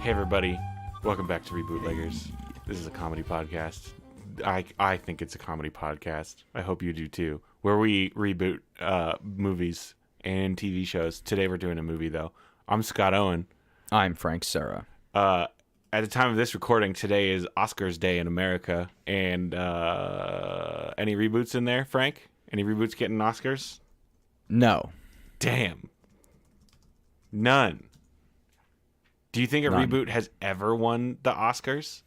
Hey everybody, welcome back to Rebootleggers. This is a comedy podcast. I think it's a comedy podcast. I hope you do too. Where we reboot movies and TV shows. Today we're doing a movie though. I'm Scott Owen. I'm Frank Serra. At the time of this recording, today is Oscars Day in America. And any reboots in there, Frank? Any reboots getting Oscars? No. Damn. None. Do you think a reboot has ever won the Oscars?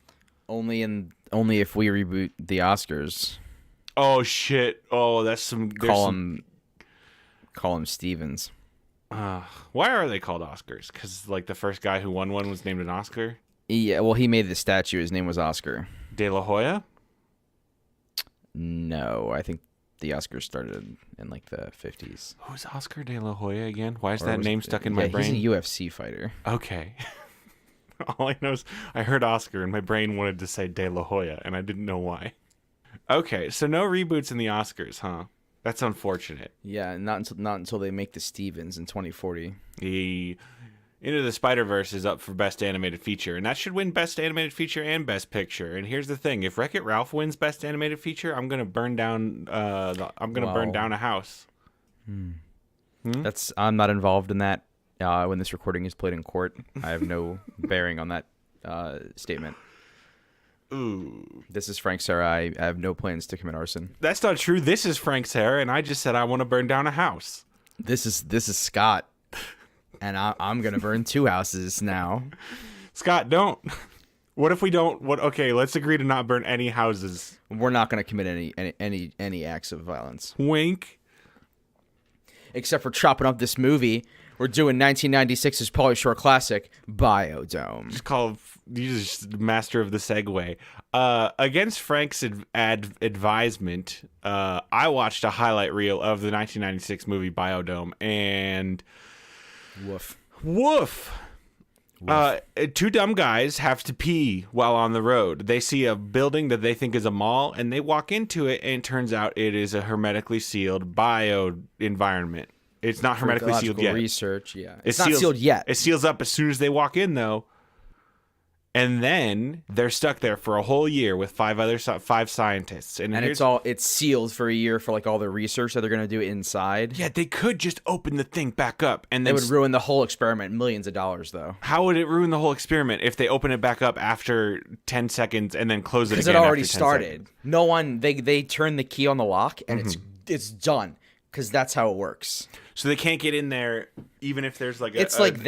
Only if we reboot the Oscars. Oh shit! Oh, that's some. Call him Stevens. Why are they called Oscars? Because like the first guy who won one was named an Oscar. Yeah, well, he made the statue. His name was Oscar De La Hoya. No, I think the Oscars started in like the 50s. Who's Oscar De La Hoya again? Why is that name stuck in my brain? He's a UFC fighter. Okay. All I know is I heard Oscar and my brain wanted to say De La Hoya and I didn't know why. Okay, so no reboots in the Oscars, huh? That's unfortunate. Yeah, not until they make the Stevens in 2040. The Into the Spider-Verse is up for Best Animated Feature, and that should win Best Animated Feature and Best Picture. And here's the thing: if Wreck-It Ralph wins Best Animated Feature, I'm gonna burn down. Burn down a house. I'm not involved in that. When this recording is played in court, I have no bearing on that statement. Ooh. This is Frank Serra. I have no plans to commit arson. That's not true. This is Frank Serra, and I just said I want to burn down a house. This is Scott, and I'm gonna burn two houses now. Scott, don't. What if we don't? Okay, let's agree to not burn any houses. We're not gonna commit any acts of violence. Wink. Except for chopping up this movie. We're doing 1996's Pauly Shore classic, Biome-Dome. You just master of the segue. Against Frank's advisement, I watched a highlight reel of the 1996 movie Biome-Dome, and woof. Two dumb guys have to pee while on the road. They see a building that they think is a mall, and they walk into it, and it turns out it is a hermetically sealed bio environment. It's not hermetically sealed yet. Research, yeah. It's not sealed yet. It seals up as soon as they walk in, though. And then they're stuck there for a whole year with five scientists. And it's sealed for a year for like all the research that they're going to do inside. Yeah, they could just open the thing back up. And then it would ruin the whole experiment. Millions of dollars, though. How would it ruin the whole experiment if they open it back up after 10 seconds and then close it again? Because it already started. No one, they turn the key on the lock and it's done. Because that's how it works. So they can't get in there even if there's like It's like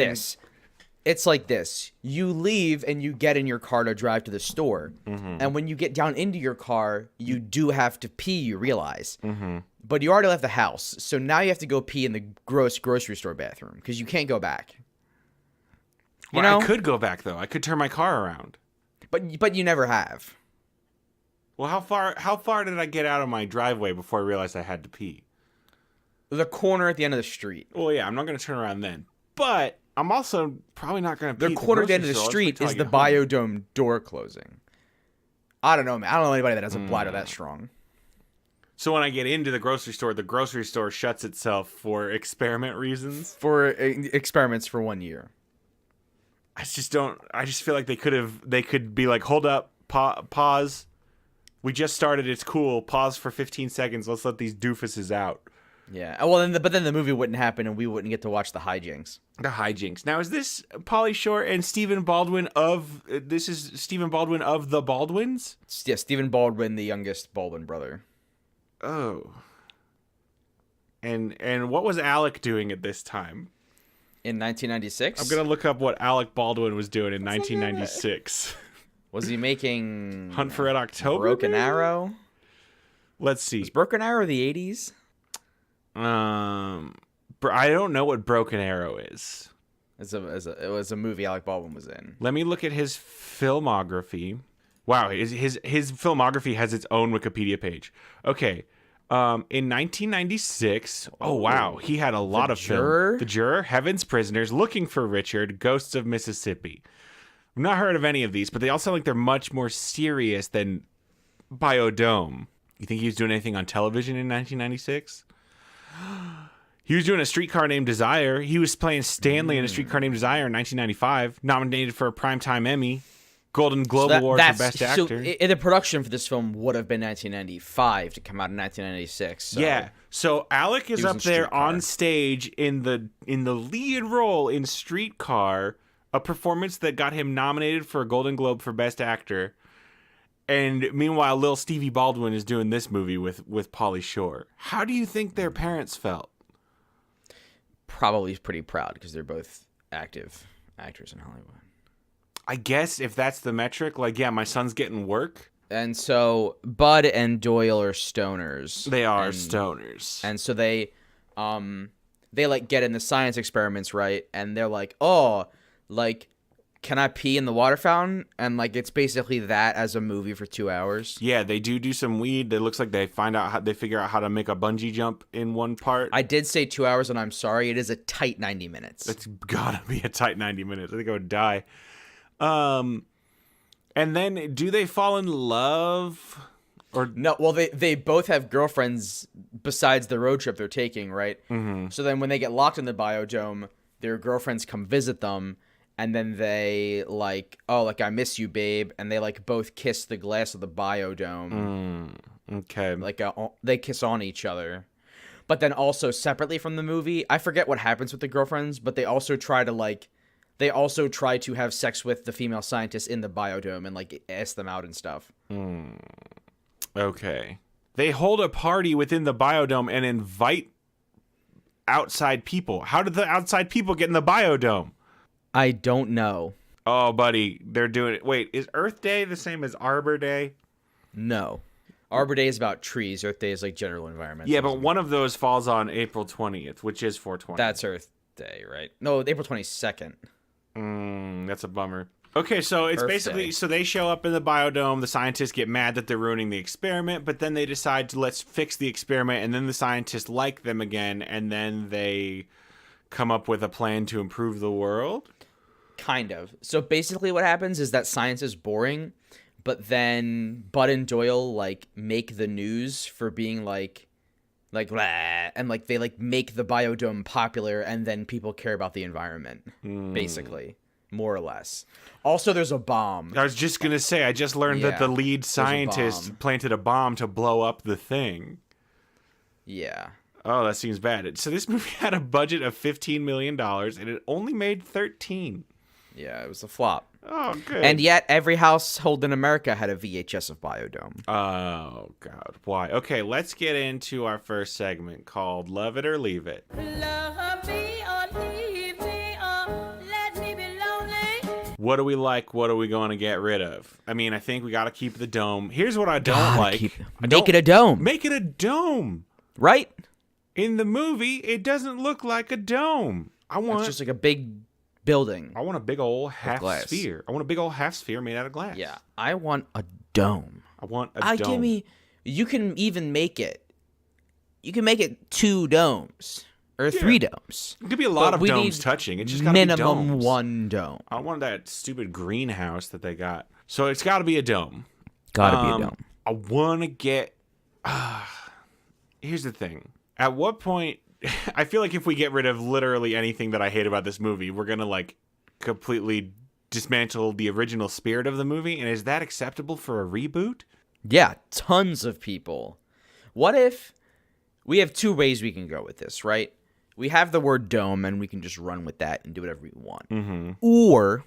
this. You leave and you get in your car to drive to the store. Mm-hmm. And when you get down into your car, you do have to pee, you realize. Mm-hmm. But you already left the house. So now you have to go pee in the grocery store bathroom because you can't go back. I could go back, though. I could turn my car around. But you never have. Well, how far did I get out of my driveway before I realized I had to pee? The corner at the end of the street. Well, yeah, I'm not going to turn around then. But I'm also probably not going to pee. The corner at the end of the street is the Biome-Dome door closing. I don't know, man. I don't know anybody that has a bladder that strong. So when I get into the grocery store shuts itself for experiment reasons? For experiments for 1 year. I just feel like they could be like, hold up, pause. We just started, it's cool. Pause for 15 seconds. Let's let these doofuses out. Yeah. Well, but then the movie wouldn't happen, and we wouldn't get to watch the hijinks. The hijinks. Now, is this Pauly Shore and Stephen Baldwin of? This is Stephen Baldwin of the Baldwins? Yeah, Stephen Baldwin, the youngest Baldwin brother. Oh. And what was Alec doing at this time? In 1996. I'm gonna look up what Alec Baldwin was doing in 1996. Was he making Hunt for Red October? Broken Arrow? Let's see. Was Broken Arrow the 80s? I don't know what Broken Arrow is. It was a movie Alec Baldwin was in. Let me look at his filmography. Wow, his filmography has its own Wikipedia page. Okay. In 1996, oh wow, he had a lot of film. The Juror, Heaven's Prisoners, Looking for Richard, Ghosts of Mississippi. I've not heard of any of these, but they all sound like they're much more serious than Biome-Dome. You think he was doing anything on television in 1996? He was doing A Streetcar Named Desire. He was playing Stanley in A Streetcar Named Desire in 1995, nominated for a Primetime Emmy, Golden Globe Award for Best Actor. So the production for this film would have been 1995 to come out in 1996. So yeah. So Alec is up there on stage in the lead role in Streetcar, a performance that got him nominated for a Golden Globe for Best Actor. And meanwhile, Lil Stevie Baldwin is doing this movie with Pauly Shore. How do you think their parents felt? Probably pretty proud because they're both active actors in Hollywood. I guess if that's the metric, like, yeah, my son's getting work. And so Bud and Doyle are stoners. They are stoners. And so they like get in the science experiments, right? And they're like, oh, like, can I pee in the water fountain? And like, it's basically that as a movie for 2 hours. Yeah, they do some weed. It looks like they figure out how to make a bungee jump in one part. I did say 2 hours, and I'm sorry, it is a tight 90 minutes. It's gotta be a tight 90 minutes. I think I would die. And then do they fall in love? Or no? Well, they both have girlfriends besides the road trip they're taking, right? Mm-hmm. So then when they get locked in the biodome, their girlfriends come visit them. And then they like, oh, like, I miss you, babe. And they like both kiss the glass of the biodome. Okay. Like they kiss on each other. But then also separately from the movie, I forget what happens with the girlfriends, but they also try to have sex with the female scientists in the biodome and like ask them out and stuff. Okay. They hold a party within the biodome and invite outside people. How did the outside people get in the biodome? I don't know. Oh, buddy, they're doing it. Wait, is Earth Day the same as Arbor Day? No. Arbor Day is about trees. Earth Day is like general environment. Yeah, but one of those falls on April 20th, which is 420. That's Earth Day, right? No, April 22nd. That's a bummer. Okay, so it's Earth basically, Day. so they show up in the biodome, the scientists get mad that they're ruining the experiment, but then they decide to let's fix the experiment, and then the scientists like them again, and then they come up with a plan to improve the world? Kind of. So basically what happens is that science is boring, but then Bud and Doyle like make the news for being like blah, and like they like make the biodome popular, and then people care about the environment, basically, more or less. Also, there's a bomb. I was just going to say, I just learned that the lead scientist planted a bomb to blow up the thing. Yeah. Oh, that seems bad. So this movie had a budget of $15 million, and it only made 13. Yeah, it was a flop. Oh, good. And yet, every household in America had a VHS of Biodome. Oh, God. Why? Okay, let's get into our first segment called Love It or Leave It. Love me or leave me or let me be lonely. What do we like? What are we going to get rid of? I mean, I think we got to keep the dome. Here's what I don't like. Make it a dome. Make it a dome. Right? In the movie, it doesn't look like a dome. It's just like a big building. I want a big old half sphere. I want a big old half sphere made out of glass. Yeah. I want a dome. I want a dome. You can even make it. You can make it 2 domes or 3 domes. It could be a lot of domes touching. It's just got to be minimum domes. 1 dome. I want that stupid greenhouse that they got. So it's got to be a dome. Gotta be a dome. I want to get. Here's the thing. At what point? I feel like if we get rid of literally anything that I hate about this movie, we're gonna like completely dismantle the original spirit of the movie. And is that acceptable for a reboot? Yeah, tons of people. What if we have 2 ways we can go with this, right? We have the word dome, and we can just run with that and do whatever we want. Mm-hmm. Or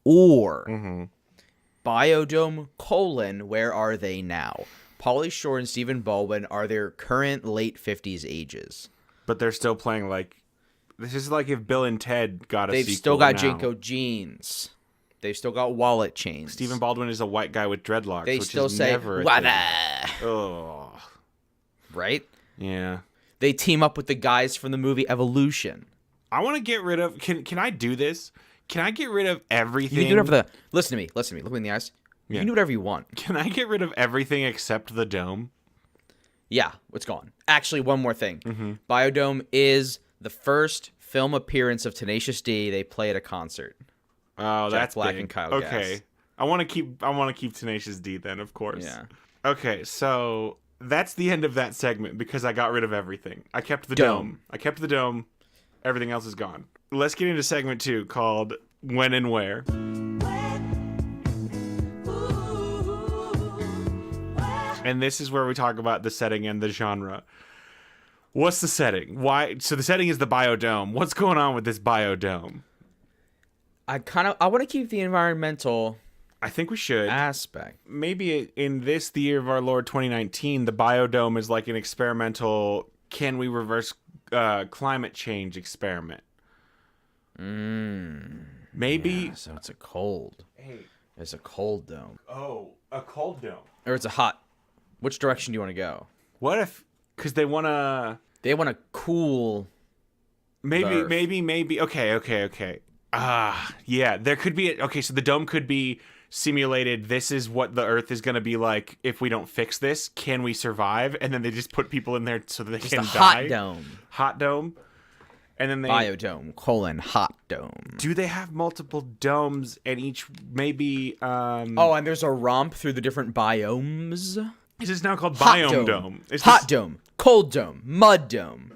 Mm-hmm. Biodome : where are they now? Pauly Shore and Stephen Baldwin are their current late 50s ages. But they're still playing like... This is like if Bill and Ted got a sequel. They've still got now. Jinko jeans. They've still got wallet chains. Stephen Baldwin is a white guy with dreadlocks, They which still is say, never a "Wada." thing. Oh. Right? Yeah. They team up with the guys from the movie Evolution. I want to get rid of... Can I do this? Can I get rid of everything? You can do whatever Listen to me. Look me in the eyes. You can do whatever you want. Can I get rid of everything except the dome? Yeah, it's gone. Actually, one more thing. Mm-hmm. Biodome is the first film appearance of Tenacious D they play at a concert. Oh, Jack that's Black big. and Kyle Okay. Gass. I want to keep Tenacious D then, of course. Yeah. Okay, so that's the end of that segment because I got rid of everything. I kept the dome. I kept the dome. Everything else is gone. Let's get into segment 2 called When and Where. And this is where we talk about the setting and the genre. What's the setting? Why? So the setting is the Biome-Dome. What's going on with this Biome-Dome? I want to keep the environmental I think we should. aspect. Maybe in the year of our Lord 2019, the Biome-Dome is like an experimental, can we reverse climate change experiment? Maybe. Yeah, so it's a cold. Hey. It's a cold dome. Oh, a cold dome. Or it's a hot. Which direction do you want to go? What if, because they want to... They want to cool... Maybe. Okay. Yeah, there could be... Okay, so the dome could be simulated. This is what the Earth is going to be like if we don't fix this. Can we survive? And then they just put people in there so that they Just can a die. hot dome. Hot dome. And then they... Biome-Dome, hot dome. Do they have multiple domes and each maybe... Oh, and there's a romp through the different biomes. Is this now called Hot Biome-Dome? Is Hot this... dome, cold dome, mud dome.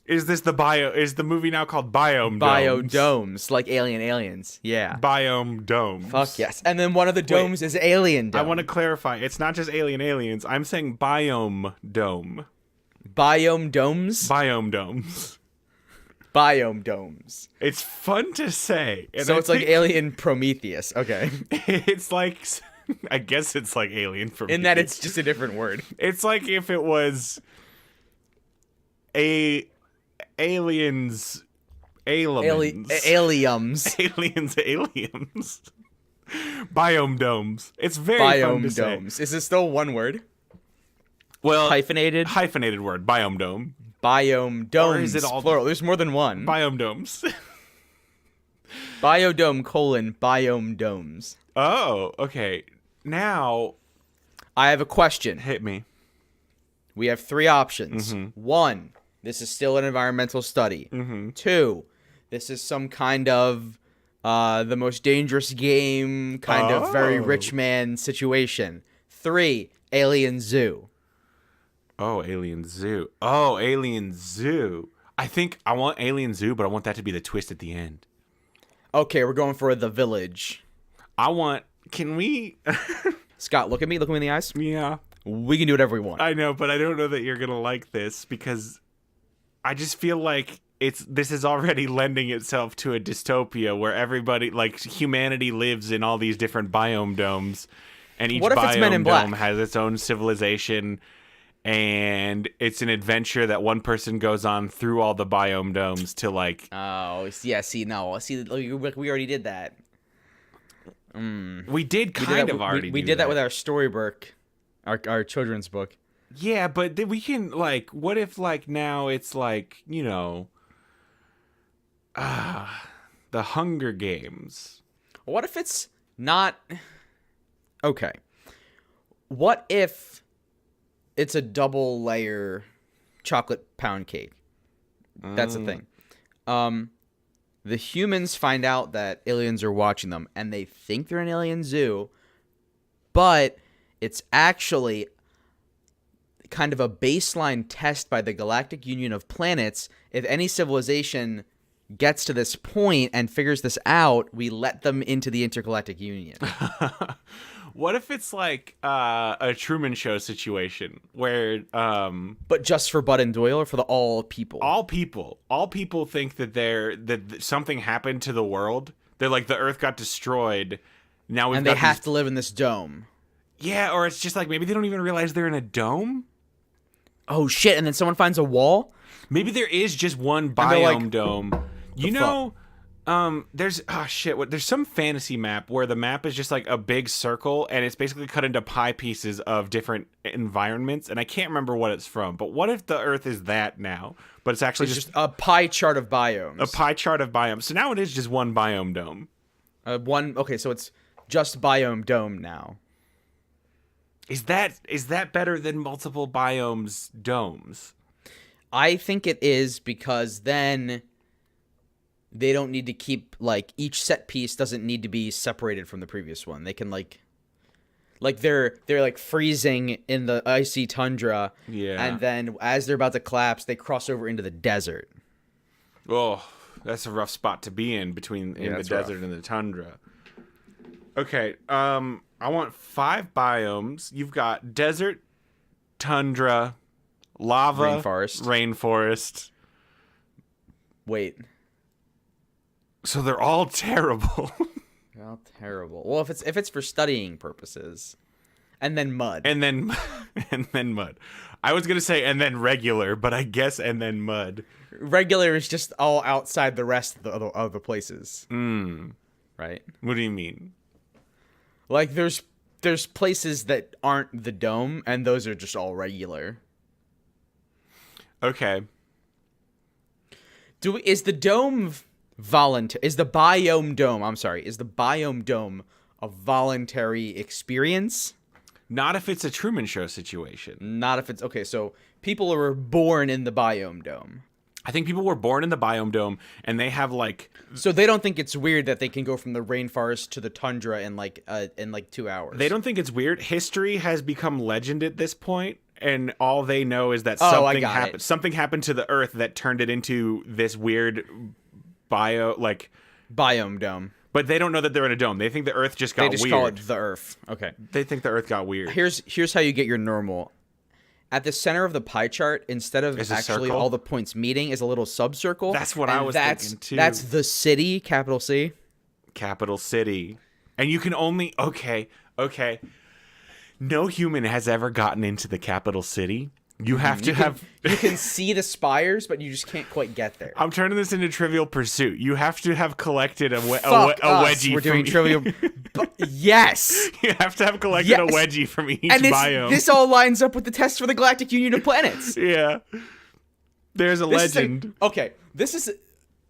Is the movie now called Biome-Domes? Biodomes, like aliens. Yeah. Biome-Domes. Fuck yes. And then one of the domes is alien dome. I want to clarify. It's not just aliens. I'm saying Biome-Dome. Biome-Domes? Biome-Domes. Biome-Domes. It's fun to say. And So I it's like think Alien Prometheus. Okay. It's like... I guess it's like Alien for me. In that it's just a different word. It's like if it was... Aliens... Aliens. Aliens. Biome-Domes. It's very fun to say. Biome-Domes. Is it still one word? Well, Hyphenated word. Biome-Dome. Biome-Domes. Or is it all plural? There's more than one. Biome-Domes. Biodome : Biome-Domes. Oh, okay. Now, I have a question. hit me. We have 3 options. Mm-hmm. 1, this is still an environmental study. 2, this is some kind of the most dangerous game, kind of very rich man situation. 3, Alien Zoo. Oh, Alien Zoo. Oh, Alien Zoo. I think I want Alien Zoo, but I want that to be the twist at the end. Okay, we're going for The Village. Can we? Scott, look at me in the eyes. Yeah. We can do whatever we want. I know, but I don't know that you're going to like this because I just feel like this is already lending itself to a dystopia where everybody, like humanity lives in all these different biome domes and each What if it's Men in biome dome Black? has its own civilization and it's an adventure that one person goes on through all the biome domes to like... Oh, yeah, see, we already did that. We did already We do did that with our storybook, our children's book. Yeah, but then we can, like, what if, like, now it's, like, you know, the Hunger Games. What if it's not... Okay. What if it's a double layer chocolate pound cake? That's the thing. The humans find out that aliens are watching them, and they think they're an alien zoo, but it's actually kind of a baseline test by the Galactic Union of Planets. If any civilization gets to this point and figures this out, we let them into the Intergalactic Union. What if it's like a Truman Show situation where But just for Bud and Doyle, or for all people? all people think that something happened to the world. They're like, the Earth got destroyed. Now we've And got they have to live in this dome. Yeah, or it's just like maybe they don't even realize they're in a dome. Oh shit! And then someone finds a wall. Maybe there is just one they're biome like, dome. You know, there's there's some fantasy map where the map is just like a big circle and it's basically cut into pie pieces of different environments, and I can't remember what it's from. But what if the Earth is that now? But it's actually It's just just a pie chart of biomes. a pie chart of biomes. So now it is just one biome dome. Okay, so it's just Biome-Dome now. Is that better than multiple biomes domes? I think it is, because then they don't need to keep, like, each set piece doesn't need to be separated from the previous one. They can, like Like they're like freezing in the icy tundra. Yeah. And then as they're about to collapse, they cross over into the desert. Oh, that's a rough spot to be in between the that's desert rough. and the tundra. Okay, I want 5 biomes. You've got desert, tundra, lava, rainforest. Wait. So they're all terrible. Well, terrible. Well, if it's for studying purposes. And then mud. and then mud. I was gonna say and then regular, but I guess and then mud. Regular is just all outside the rest of the places. Right? What do you mean? Like there's places that aren't the dome, and those are just all regular. Okay. Is the dome voluntary? Is the Biome-Dome? I'm sorry. Is the Biome-Dome a voluntary experience? Not if it's a Truman Show situation. Not if it's okay. So people were born in the Biome-Dome. I think people were born in the Biome Dome, and they have like. So they don't think it's weird that they can go from the rainforest to the tundra in like 2 hours. They don't think it's weird. History has become legend at this point, and all they know is that I got happened. it. Something happened to the Earth that turned it into this weird Biome-Dome. But they don't know that they're in a dome. They think the Earth just got They weird. just call it the Earth. Okay. They think the Earth got weird. Here's how you get your normal. At the center of the pie chart, instead of Is a actually circle? all the points meeting, is a little subcircle. That's what I was thinking, too. That's the city, capital C. Capital city. And you can only okay. No human has ever gotten into the capital city. You have to have. You can see the spires, but you just can't quite get there. I'm turning this into Trivial Pursuit. You have to have collected a Fuck wedgie. We're doing from trivial. Yes. You have to have collected Yes. a wedgie from each And biome. this all lines up with the test for the Galactic Union of Planets. Yeah. There's a This is legend.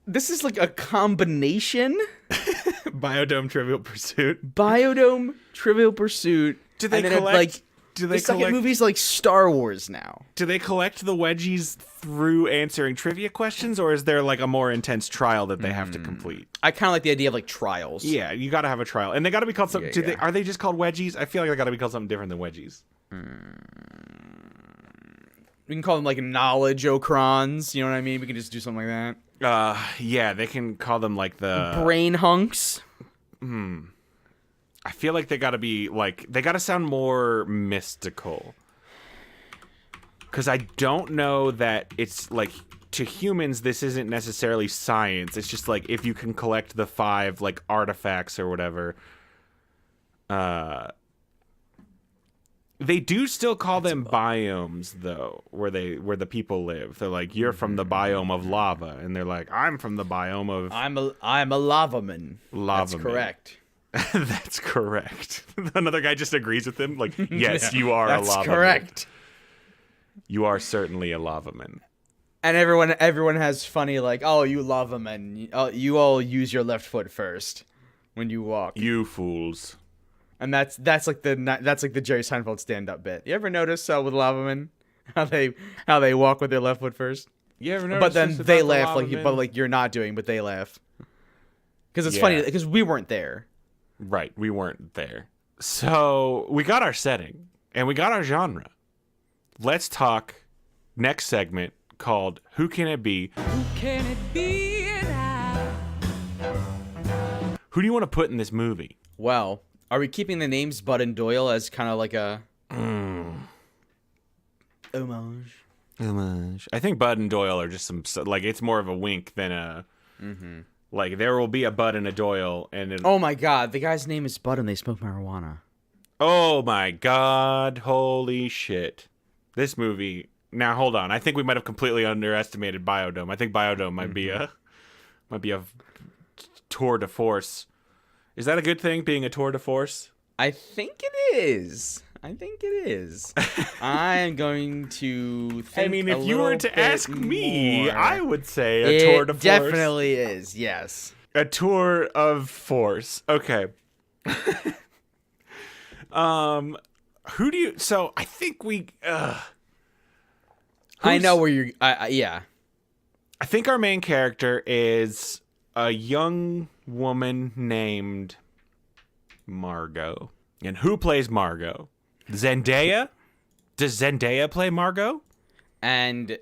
This is like a combination. Biodome Trivial Pursuit. Biodome, Trivial Pursuit. Do they and then collect? Do they the second collect? movie's like Star Wars now. Do they collect the wedgies through answering trivia questions, or is there like a more intense trial that they have to complete? I kind of like the idea of like trials. Yeah, you got to have a trial, and they got to be called something. Yeah. Are they just called wedgies? I feel like they got to be called something different than wedgies. We can call them like knowledge ocrons. You know what I mean? We can just do something like that. Yeah, they can call them like the. Brain hunks. I feel like they got to be like they got to sound more mystical. Because I don't know that it's like to humans this isn't necessarily science. It's just like if you can collect the 5 like artifacts or whatever. They do still call them biomes though, where the people live. They're like, you're from the biome of lava, and they're like, I'm from the biome of I'm a lavaman. That's Lavaman. correct. That's correct. Another guy just agrees with him, like, yes, you are a lavaman. That's correct. You are certainly a lavaman. And everyone has funny like, oh, you lavaman. You all use your left foot first when you walk. You fools. And that's like the Jerry Seinfeld stand-up bit. You ever notice with lavamen how they walk with their left foot first? You ever notice But then this they about the laugh lavaman? like you're not doing, but they laugh. Because it's Yeah. funny because we weren't there. Right, we weren't there. So we got our setting and we got our genre. Let's talk next segment called Who Can It Be? Who can it be now? Who do you want to put in this movie? Well, are we keeping the names Bud and Doyle as kind of like a homage? I think Bud and Doyle are just some like it's more of a wink than a like there will be a Bud and a Doyle and Oh my God, the guy's name is Bud and they smoke marijuana. oh my god, holy shit. This movie. Now hold on. I think we might have completely underestimated Biodome. I think Biodome might be a tour de force. Is that a good thing, being a tour de force? I think it is. I'm going to think I mean, a if you were little to bit ask me, more. I would say a tour de It force. definitely is, yes. A tour of force. Okay. Who do you? So I think we. I know where you're. Yeah. I think our main character is a young woman named Margot. And who plays Margot? Zendaya? Does Zendaya play Margot? And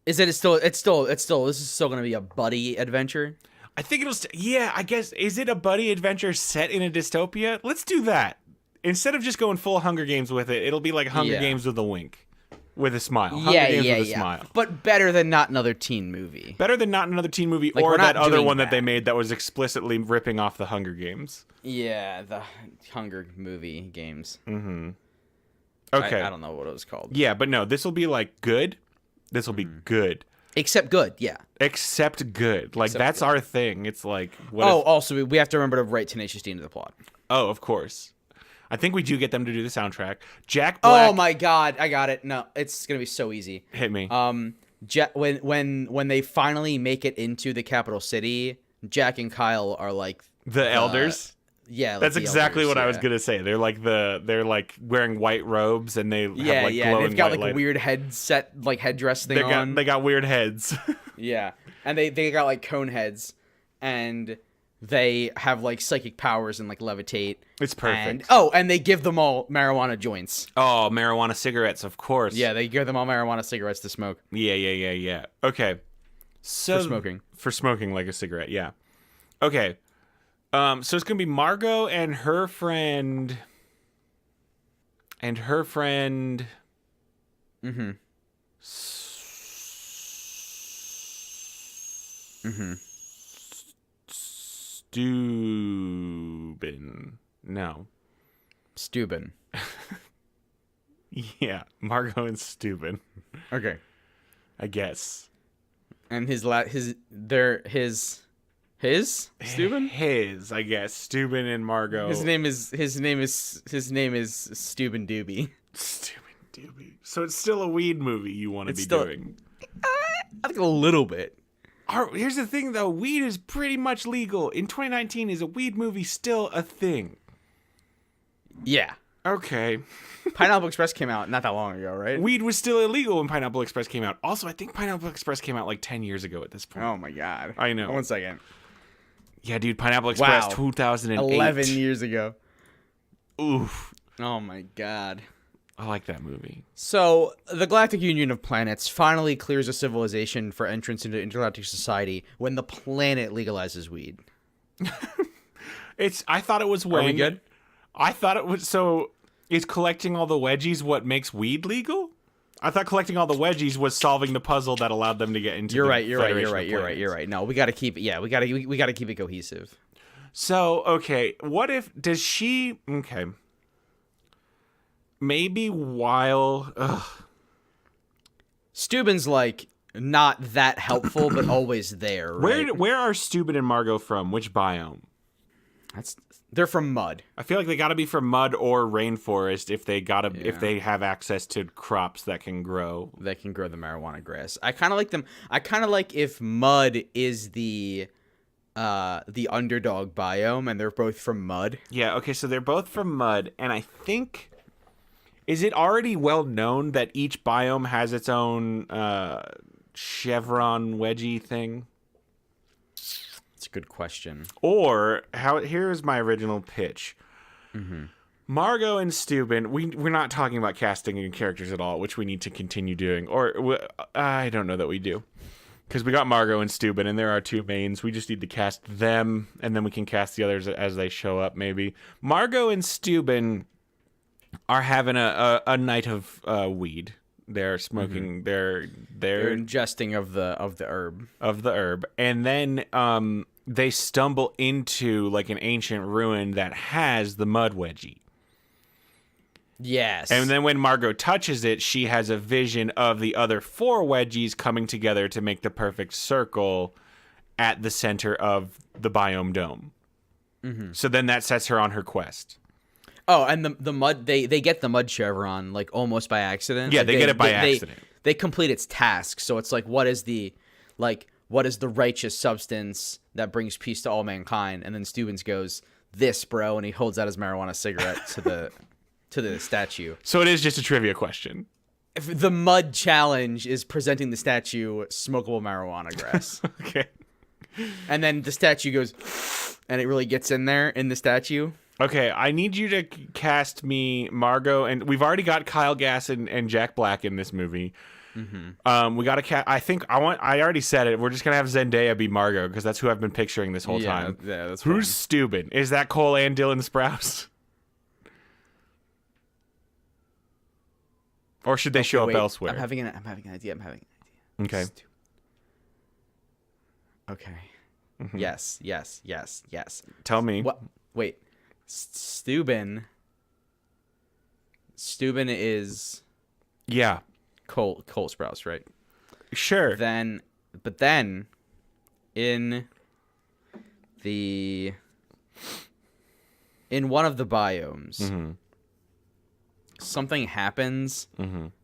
it's still this is still gonna be a buddy adventure? I think yeah, I guess, is it a buddy adventure set in a dystopia? Let's do that. Instead of just going full Hunger Games with it, it'll be like Hunger Games with a wink. With a smile. Hunger Games with a smile. But better than not another teen movie. Better than not another teen movie, Like, or we're that not other doing one that they that. made that was explicitly ripping off the Hunger Games. Yeah, the Hunger movie games. Okay. I don't know what it was called. Yeah, but no, this will be like good. This will be good. Except good, yeah. Except good. Like, Except that's good. our thing. It's like, what Oh, if- also, we have to remember to write Tenacious D into the plot. Oh, of course. I think we do get them to do the soundtrack. Jack Black. Oh my god, I got it. No, it's gonna be so easy. Hit me. When they finally make it into the capital city, Jack and Kyle are like the elders. Yeah, like That's the exactly elders, what I was yeah. gonna say. They're like wearing white robes and they have Yeah, like yeah. glowing They've got white like light. a weird headdress thing on. They got weird heads. Yeah, and they got like cone heads, and they have like psychic powers and like levitate. It's perfect. And they give them all marijuana joints. Oh, marijuana cigarettes, of course. Yeah, they give them all marijuana cigarettes to smoke. Yeah. Okay. So For smoking. For smoking like a cigarette, yeah. Okay. So it's gonna be Margot and her friend. Mm-hmm. Steuben. No. Steuben. Yeah, Margot and Steuben. Okay. I guess. And Steuben? His, I guess. Steuben and Margot. His name is Steuben Doobie. Steuben Doobie. So it's still a weed movie you want to be doing. I think a little bit. Here's the thing, though. Weed is pretty much legal. In 2019, is a weed movie still a thing? Yeah. Okay. Pineapple Express came out not that long ago, right? Weed was still illegal when Pineapple Express came out. Also, I think Pineapple Express came out like 10 years ago at this point. Oh my god. I know. 1 second. Yeah, dude, Pineapple Express, Wow. 2008. 11 years ago. Oof. Oh my god. I like that movie. So, the Galactic Union of Planets finally clears a civilization for entrance into intergalactic society when the planet legalizes weed. I thought it was when... Are we good? I thought it was... So, is collecting all the wedgies what makes weed legal? I thought collecting all the wedgies was solving the puzzle that allowed them to get into You're the right. Federation of Planets. No, we got to keep it. Yeah, we got to keep it cohesive. So, okay, what if... Does she... Okay. Maybe while... Ugh. Steuben's like not that helpful, but always there. Right? Where are Steuben and Margot from? Which biome? They're from mud. I feel like they got to be from mud or rainforest if they have access to crops that can grow. That can grow the marijuana grass. I kind of like them. I kind of like if mud is the underdog biome and they're both from mud. Yeah, okay, so they're both from mud, and I think... Is it already well known that each biome has its own chevron wedgie thing? It's a good question. Or, here's my original pitch. Mm-hmm. Margot and Steuben, we're not talking about casting and characters at all, which we need to continue doing. Or, I don't know that we do. Because we got Margot and Steuben, and there are two mains. We just need to cast them, and then we can cast the others as they show up, maybe. Margot and Steuben are having a night of weed. They're smoking. Mm-hmm. They're ingesting of the herb. And then they stumble into like an ancient ruin that has the mud wedgie. Yes. And then when Margot touches it, she has a vision of the other four wedgies coming together to make the perfect circle at the center of the Biome Dome. Mm-hmm. So then that sets her on her quest. Oh, and the mud, they get the mud chevron, like, almost by accident. Yeah, Like, they get it by accident. They complete its task, so it's like, what is the righteous substance that brings peace to all mankind? And then Stevens goes, this, bro, and he holds out his marijuana cigarette to the statue. So it is just a trivia question. If the mud challenge is presenting the statue smokable marijuana grass. Okay. And then the statue goes, and it really gets in there in the statue. Okay, I need you to cast me Margot, and we've already got Kyle Gass and Jack Black in this movie. We got to cast. I already said it. We're just gonna have Zendaya be Margot because that's who I've been picturing this whole time. Yeah, that's Who's Steuben? Is that Cole and Dylan Sprouse? Or should they show up elsewhere? I'm having an idea. Okay. Okay. Yes. Tell me. What? Wait. Steuben is Yeah. Cole Sprouse, right? Sure. But then in one of the biomes, something happens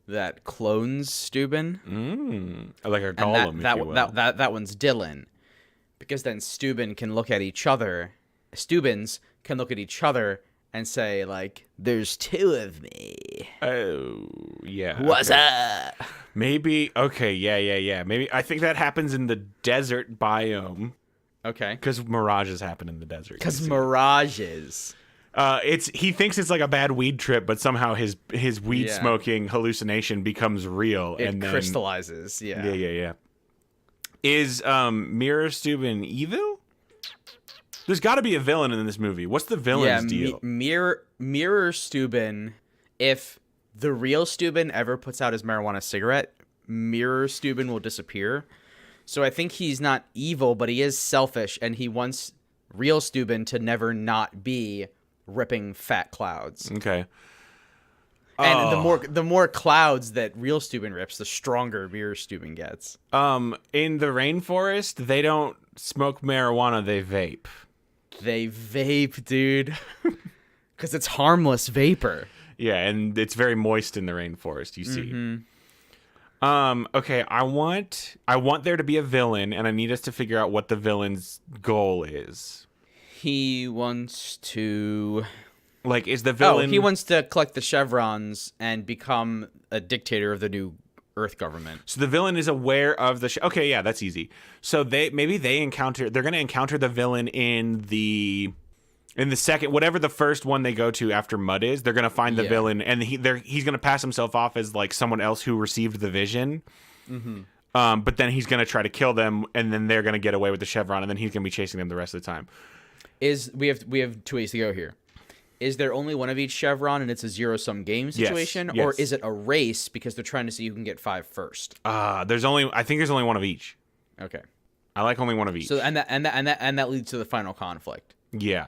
that clones Steuben. Like a And golem, if you will. that one's Dylan. Because then Steubens can look at each other and say, like, there's two of me. Oh, yeah. What's okay. up? Maybe. Okay, yeah. Maybe. I think that happens in the desert biome. Okay. Because mirages happen in the desert. Because mirages. He thinks it's like a bad weed trip, but somehow his weed smoking hallucination becomes real. It and then crystallizes, yeah. Yeah. Is Mirror Steuben evil? There's got to be a villain in this movie. What's the villain's deal? Mirror Steuben, if the real Steuben ever puts out his marijuana cigarette, Mirror Steuben will disappear. So I think he's not evil, but he is selfish, and he wants real Steuben to never not be ripping fat clouds. Okay. And the more clouds that real Steuben rips, the stronger Mirror Steuben gets. In the rainforest, they don't smoke marijuana, they vape. They vape, dude. Because it's harmless vapor. Yeah, and it's very moist in the rainforest, you see. Okay, I want there to be a villain, and I need us to figure out what the villain's goal is. He wants to... Like, is the villain... Oh, he wants to collect the chevrons and become a dictator of the new Earth government. So the villain is aware of the... Okay, yeah, that's easy. So they're going to encounter the villain in the second... Whatever the first one they go to after Mud is, they're going to find the villain, and he's going to pass himself off as, like, someone else who received the vision. But then he's going to try to kill them, and then they're going to get away with the chevron, and then he's going to be chasing them the rest of the time. We have 2 ways to go here. Is there only one of each chevron and it's a zero-sum game situation? Yes. Or is it a race because they're trying to see who can get 5 first? I think there's only one of each. Okay. I like only one of each. So and that leads to the final conflict. Yeah.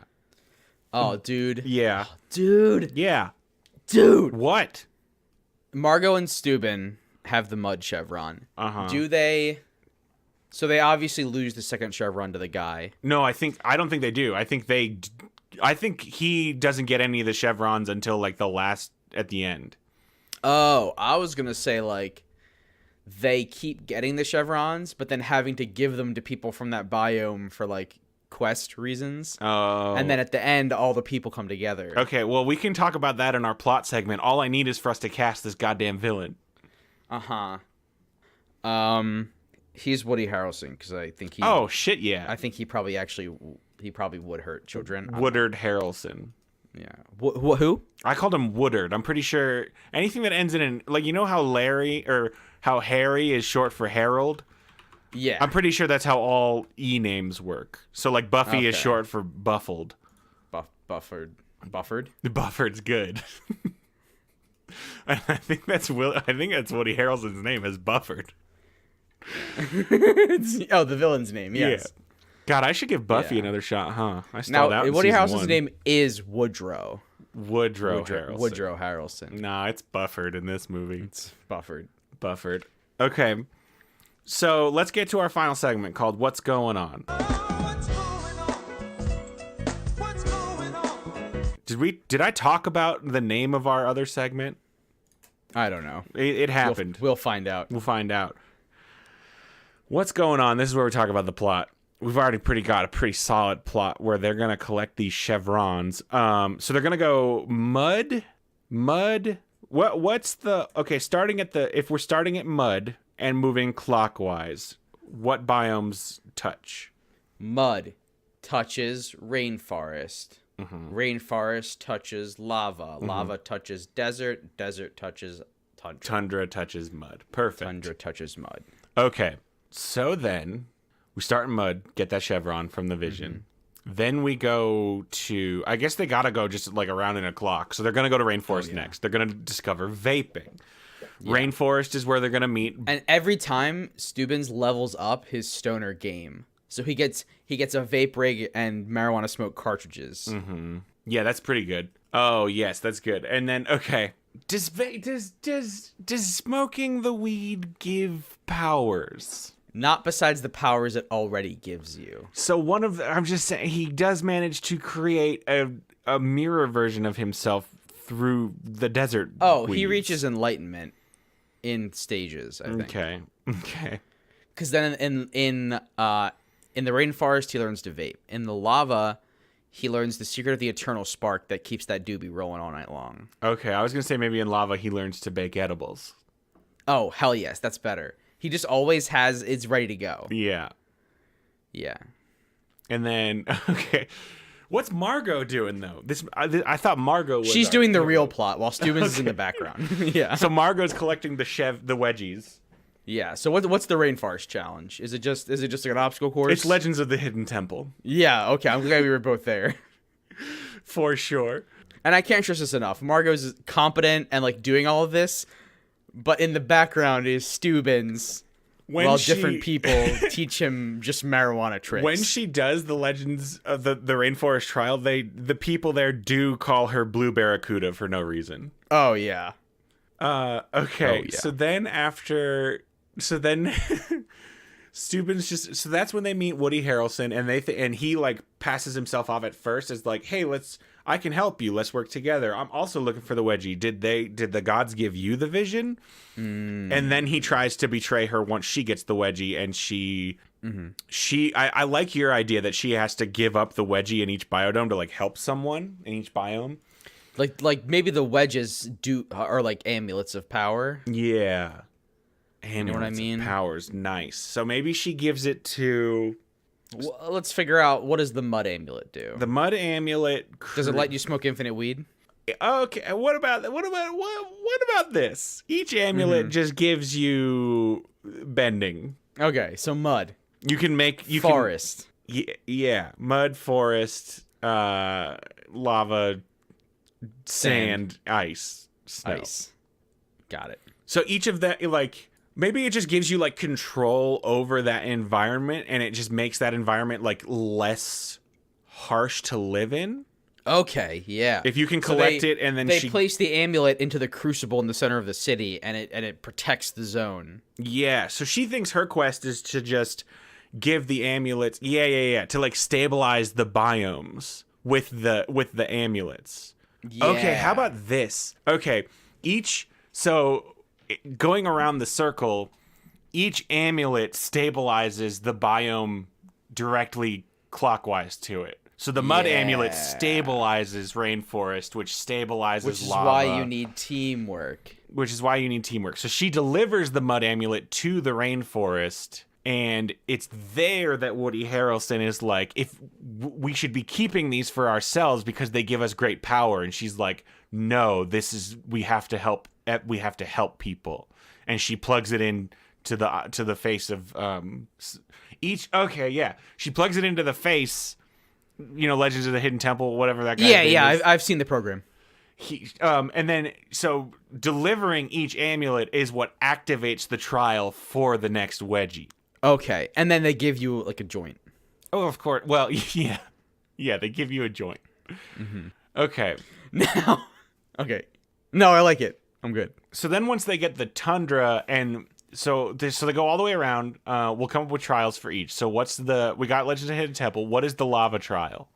Oh, dude. Yeah. Oh, dude. Yeah. Dude. What? Margot and Steuben have the mud chevron. Do they... So they obviously lose the second chevron to the guy. No, I don't think they do. I think he doesn't get any of the chevrons until like the last at the end. Oh, I was going to say like they keep getting the chevrons, but then having to give them to people from that biome for like quest reasons. Oh. And then at the end, all the people come together. Okay, well, we can talk about that in our plot segment. All I need is for us to cast this goddamn villain. He's Woody Harrelson because I think he. Oh shit! Yeah. I think he probably would hurt children. Woodard Harrelson. Yeah. Who? I called him Woodard. I'm pretty sure anything that ends in an, like, you know how how Harry is short for Harold. Yeah. I'm pretty sure that's how all E names work. So like Buffy is Okay. short for Buffled. Buffered. Bufford's good. I think that's Woody Harrelson's name is Bufford. Oh, the villain's name. Yes. Yeah. God, I should give Buffy Yeah. another shot, huh? I stalled out Now, in Woody season Harrelson's 1. name is Woodrow. Woodrow Harrelson. Woodrow Harrelson. Nah, it's Bufford in this movie. It's Bufford. Bufford. Okay. So let's get to our final segment called What's Going On. Did I talk about the name of our other segment? I don't know. It happened. We'll find out. We'll find out. What's going on? This is where we talk about the plot. We've already got a pretty solid plot where they're going to collect these chevrons. So they're going to go mud. What's the... Okay, if we're starting at mud and moving clockwise, what biomes touch? Mud touches rainforest. Rainforest touches lava. Lava touches desert. Desert touches tundra. Tundra touches mud. Perfect. Tundra touches mud. Okay. So then we start in mud, get that chevron from the vision. Then we go to, I guess they got to go just like around in a clock. So they're going to go to rainforest next. They're going to discover vaping. Yeah. Rainforest is where they're going to meet. And every time Stubbins levels up his stoner game. So he gets a vape rig and marijuana smoke cartridges. Yeah, that's pretty good. Oh, yes, that's good. And then, okay. Does smoking the weed give powers? Not besides the powers it already gives you. So I'm just saying, he does manage to create a mirror version of himself through the desert. Oh, weeds. He reaches enlightenment in stages, I think. Okay. Because then in the rainforest, he learns to vape. In the lava, he learns the secret of the eternal spark that keeps that doobie rolling all night long. Okay, I was going to say maybe in lava he learns to bake edibles. Oh, hell yes, that's better. He just always has it's ready to go. Yeah. Yeah. And then, okay. What's Margot doing, though? I thought Margot was... She's doing the real plot while Stubbins is in the background. Yeah. So Margot's collecting the wedgies. Yeah. So what's the rainforest challenge? Is it just like an obstacle course? It's Legends of the Hidden Temple. Yeah. Okay. I'm glad we were both there. For sure. And I can't stress this enough. Margot's competent and like doing all of this, but in the background is Stubbins. While different people teach him just marijuana tricks. When she does the Legends of the Rainforest trial, the people there do call her Blue Barracuda for no reason. Oh yeah. Okay. Oh, yeah. So then Stubbins so that's when they meet Woody Harrelson, and and he like passes himself off at first as like, hey, I can help you. Let's work together. I'm also looking for the wedgie. Did the gods give you the vision? And then he tries to betray her once she gets the wedgie, and I like your idea that she has to give up the wedgie in each biodome to like help someone in each biome. Like maybe the wedges are like amulets of power. Yeah. Amulets, you know what I mean? Of powers, nice. So maybe she gives it to... Well, let's figure out, what does the mud amulet do? The mud amulet... Does it let you smoke infinite weed? Okay, what about this? Each amulet just gives you bending. Okay, so mud. You can make... Forest. Yeah, mud, forest, lava, sand, ice, snow. Ice. Got it. So each of that, like... Maybe it just gives you like control over that environment, and it just makes that environment like less harsh to live in. Okay, yeah. If you can collect it, and then they place the amulet into the crucible in the center of the city, and it protects the zone. Yeah. So she thinks her quest is to just give the amulets. Yeah. To like stabilize the biomes with the amulets. Yeah. Okay. How about this? Okay. Going around the circle, each amulet stabilizes the biome directly clockwise to it. So the mud amulet stabilizes rainforest, which stabilizes lava. Which is why you need teamwork. So she delivers the mud amulet to the rainforest, and it's there that Woody Harrelson is like, if we should be keeping these for ourselves because they give us great power. And she's like, no, we have to help people. And she plugs it in to the face of each. Okay, yeah, she plugs it into the face. Legends of the Hidden Temple, whatever that guy. Yeah. I've seen the program. And then so delivering each amulet is what activates the trial for the next wedgie. Okay, and then they give you like a joint. Oh, of course. Well, yeah, they give you a joint. Mm-hmm. Okay. Now, okay. No, I like it. I'm good. So then once they get the tundra, and so they go all the way around, we'll come up with trials for each. So we got Legends of the Hidden Temple. What is the lava trial?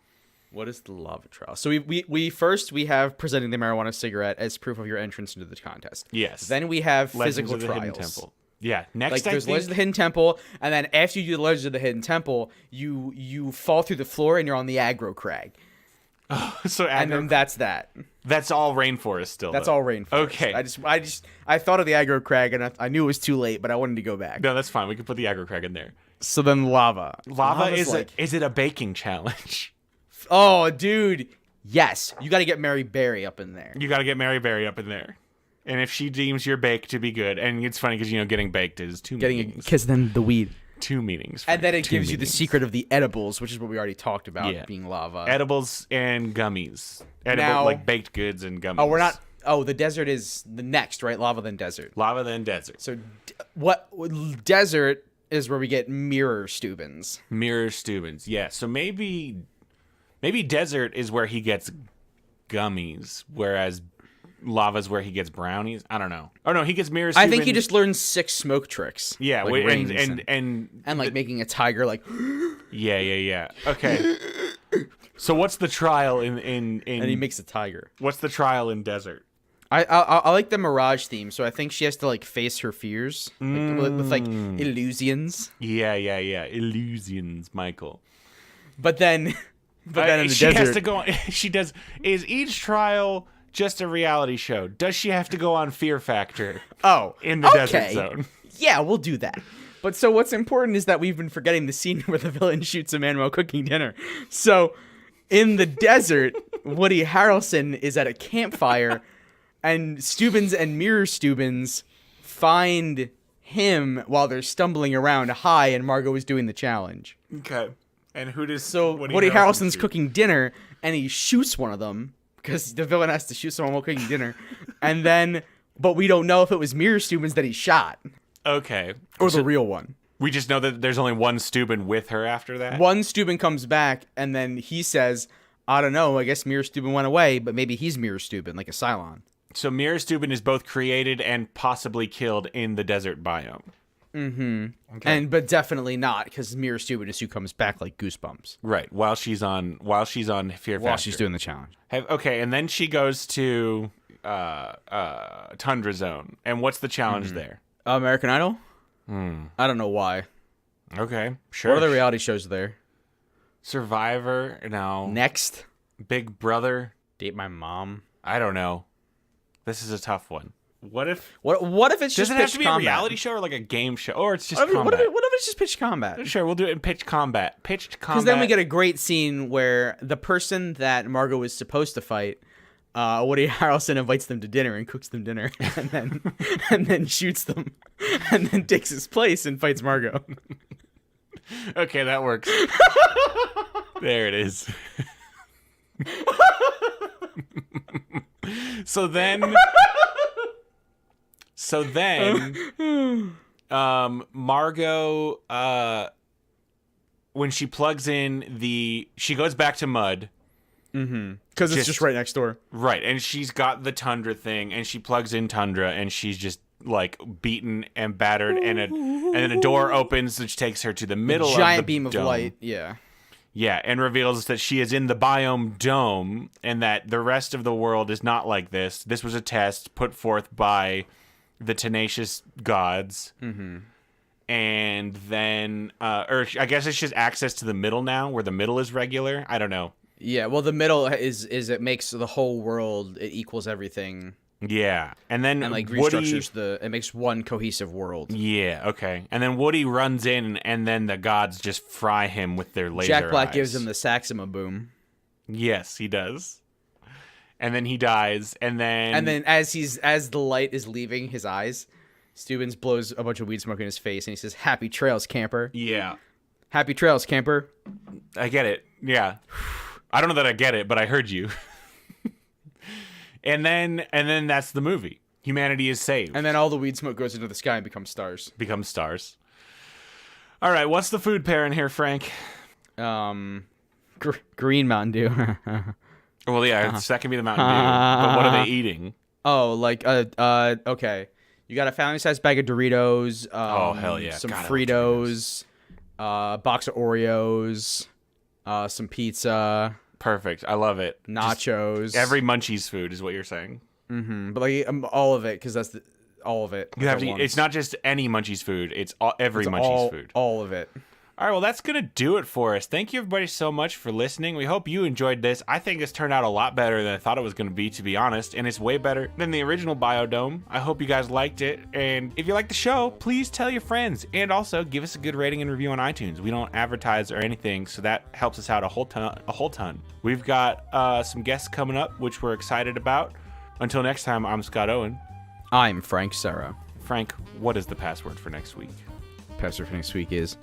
So we have presenting the marijuana cigarette as proof of your entrance into the contest. Yes. Then we have Legends physical of the trials. Hidden Temple. Yeah. Next, there's Legends of the Hidden Temple, and then after you do the Legends of the Hidden Temple, you fall through the floor and you're on the aggro crag. And then that's that. That's all rainforest still. That's all rainforest. Okay. I thought of the aggro crag, and I knew it was too late, but I wanted to go back. No, that's fine. We can put the aggro crag in there. So then lava. Lava is it a baking challenge? Oh, dude. Yes, you got to get Mary Berry up in there. You got to get Mary Berry up in there. And if she deems your bake to be good, and it's funny because, getting baked is two meanings. Because then the weed. Two meanings. And then it gives you the meanings. secret of the edibles, which is what we already talked about, Yeah. being lava. Edibles and gummies. Now- Like baked goods and gummies. Oh, we're not. Oh, the desert is the next, right? Lava, then desert. Lava, then desert. So, desert is where we get mirror Steubens. Mirror Steubens. Yeah, so maybe desert is where he gets gummies, whereas lava's where he gets brownies. I don't know. Oh no, he gets mirror Steubens. I think he just learns 6 smoke tricks. Yeah, like wait, rings and like making a tiger like. yeah. Okay. So what's the trial in And he makes a tiger. what's the trial in desert? I like the Mirage theme, so I think she has to like face her fears with like illusions. Yeah. Illusions, Michael. But then in the she desert, has to go on. She does. Is each trial just a reality show? Does she have to go on Fear Factor? In the desert zone. Yeah, we'll do that. But so what's important is that we've been forgetting the scene where the villain shoots a man while cooking dinner. So in the desert, Woody Harrelson is at a campfire, and Steubens and Mirror Steubens find him while they're stumbling around high, and Margot is doing the challenge. Okay. And who does So Woody Harrelson's cooking dinner, and he shoots one of them because the villain has to shoot someone while cooking dinner, and then, but we don't know if it was Mirror Steubens that he shot Okay. or the real one. We just know that there's only one Steuben with her after that. One Steuben comes back, and then he says, "I don't know. I guess Mirror Steuben went away, but maybe he's Mirror Steuben, like a Cylon." So Mirror Steuben is both created and possibly killed in the desert biome. Okay. But definitely not, because Mirror Steuben is who comes back like Goosebumps Right. While she's on Fear Factor. while she's doing the challenge. Okay, and then she goes to Tundra Zone. And what's the challenge there? American Idol? I don't know why. Okay, sure. What other reality shows are there? Survivor? No. Next, Big Brother? Date My Mom. I don't know. This is a tough one. What if... What if it's Does just it have pitch to be combat? a reality show or like a game show? Or it's just What if, combat? what if it's just pitch combat? Sure, we'll do it in pitched combat. Pitched combat. Because then we get a great scene where the person that Margot is supposed to fight, Woody Harrelson invites them to dinner and cooks them dinner, and then shoots them, and then takes his place and fights Margot. Okay, that works. There it is. So then Margot, when she plugs in she goes back to mud. Because it's just right next door. Right, and she's got the Tundra thing, and she plugs in Tundra, and she's just like beaten and battered, and then a door opens, which takes her to the middle of the Giant beam of dome. light. Yeah. Yeah, and reveals that she is in the Biome-Dome, and that the rest of the world is not like this. This was a test put forth by the tenacious gods. Mm-hmm. And then, or I guess it's just access to the middle now, where the middle is regular. I don't know. Yeah. Well, the middle is it makes the whole world. It equals everything. Yeah, and then And like Woody, restructures it makes one cohesive world. Yeah, okay. And then Woody runs in, and then the gods just fry him with their laser Jack Black eyes. gives him the Saxima boom. Yes, he does. And then he dies, and then as the light is leaving his eyes, Steubens blows a bunch of weed smoke in his face, and he says, "Happy trails, camper." yeah, Happy trails, camper. I get it. Yeah, I don't know that I get it, but I heard you. and then that's the movie. Humanity is saved. And then all the weed smoke goes into the sky and becomes stars. Becomes stars. All right, what's the food pairing here, Frank? Green Mountain Dew. Well, yeah, that can be the Mountain Dew. But what are they eating? Oh, like okay. You got a family-sized bag of Doritos. Oh, hell yeah. Some God, I love Fritos, box of Oreos, some pizza, Perfect. I love it. nachos. Every Munchies food is what you're saying. But like all of it, because that's all of it. You have to. at It's once. not just any Munchies food. It's every It's Munchies food. All of it. All right, well, that's going to do it for us. Thank you, everybody, so much for listening. We hope you enjoyed this. I think it's turned out a lot better than I thought it was going to be, to be honest, and it's way better than the original Biodome. I hope you guys liked it, and if you like the show, please tell your friends, and also give us a good rating and review on iTunes. We don't advertise or anything, so that helps us out a whole ton. We've got some guests coming up, which we're excited about. Until next time, I'm Scott Owen. I'm Frank Serra. Frank, what is the password for next week? Password for next week is...